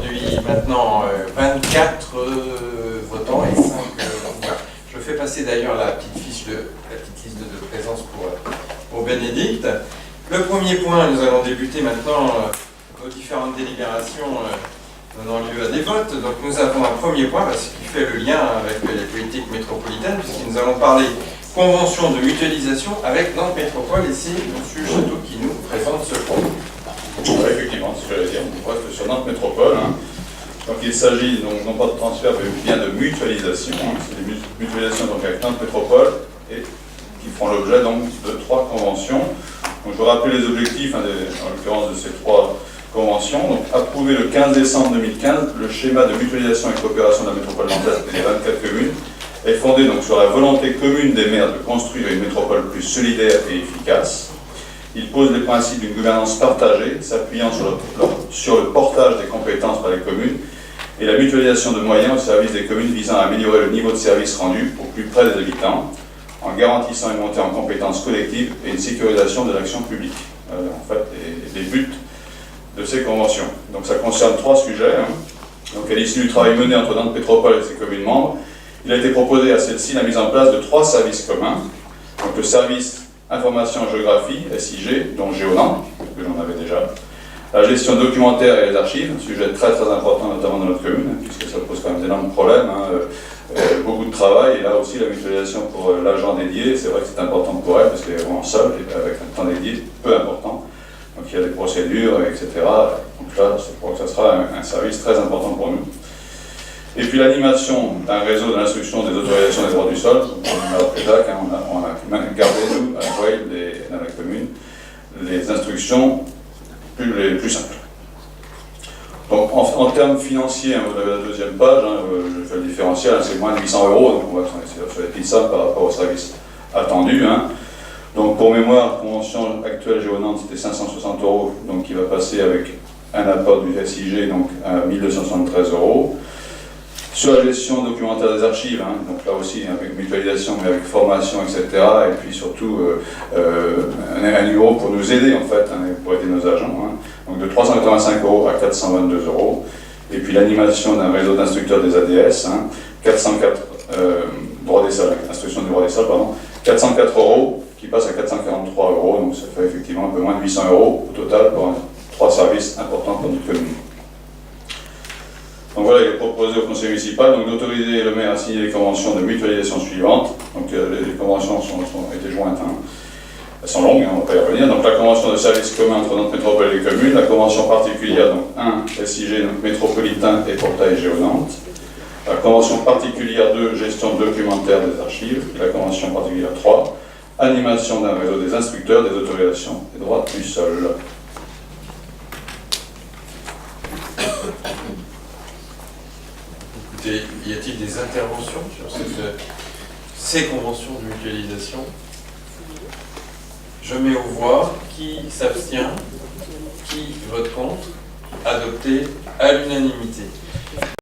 aujourd'hui maintenant 24 votants et 5 voix. Je fais passer d'ailleurs la petite liste de présence pour Bénédicte. Le premier point, nous allons débuter maintenant nos différentes délibérations donnant lieu à des votes. Donc nous avons un premier point, ce qui fait le lien avec les politiques métropolitaines, puisque nous allons parler convention de mutualisation avec Nantes Métropole, et c'est M. Château qui nous présente ce point. Oui, effectivement, c'est ce que j'allais dire, on reste sur Nantes Métropole. Donc il s'agit donc non pas de transfert, mais bien de mutualisation. C'est des mutualisations donc, avec Nantes Métropole et qui feront l'objet donc de 3 conventions. Donc, je vais rappeler les objectifs, en l'occurrence de ces 3 conventions. Donc approuver le 15 décembre 2015 le schéma de mutualisation et coopération de la métropole nantaise et des 24 communes est fondé donc sur la volonté commune des maires de construire une métropole plus solidaire et efficace. Il pose les principes d'une gouvernance partagée, s'appuyant sur le portage des compétences par les communes et la mutualisation de moyens au service des communes visant à améliorer le niveau de service rendu au plus près des habitants, en garantissant une montée en compétences collectives et une sécurisation de l'action publique. En fait, les buts de ces conventions. Donc ça concerne 3 sujets. Donc à l'issue du travail mené entre Nantes Métropole et ses communes membres, il a été proposé à celle-ci la mise en place de 3 services communs. Donc le service Information Géographie, SIG, dont Géonant, que j'en avais déjà. La gestion documentaire et les archives, un sujet très important notamment dans notre commune, puisque ça pose quand même d'énormes problèmes, beaucoup de travail, et là aussi la mutualisation pour l'agent dédié, c'est vrai que c'est important pour elle, parce qu'elle est vraiment seule, et avec un temps dédié peu important. Donc il y a des procédures, etc. Donc là, je crois que ça sera un service très important pour nous. Et puis l'animation d'un réseau de l'instruction des autorisations des droits du sol. On a gardé, nous, à dans la commune, les instructions les plus simples. Donc en termes financiers, vous avez la deuxième page, je fais le différentiel, c'est moins de 800 €, donc on va sur les petites sommes par rapport au service attendu. Donc pour mémoire, convention actuelle Géonante, c'était 560 €, donc qui va passer avec un apport du SIG donc à 1273 €. Sur la gestion documentaire des archives, donc là aussi avec mutualisation, mais avec formation, etc. Et puis surtout un numéro pour nous aider en fait, pour aider nos agents. Donc de 385 € à 422 €. Et puis l'animation d'un réseau d'instructeurs des ADS, 404 droits des sols, instruction du droit des sols, pardon, 404 € qui passe à 443 €. Donc ça fait effectivement un peu moins de 800 € au total pour 3 services importants pour notre commune. Donc voilà, il est proposé au conseil municipal d'autoriser le maire à signer les conventions de mutualisation suivantes. Donc les conventions ont été jointes, elles sont longues, on ne va pas y revenir. Donc la convention de service commun entre Nantes Métropole et les communes, la convention particulière, donc 1, SIG métropolitain et portail Géonante, la convention particulière 2, gestion documentaire des archives, et la convention particulière 3, animation d'un réseau des instructeurs des autorisations des droits du sol. Y a-t-il des interventions sur ces conventions de mutualisation? Je mets aux voix. Qui s'abstient? Qui vote contre? Adopté à l'unanimité.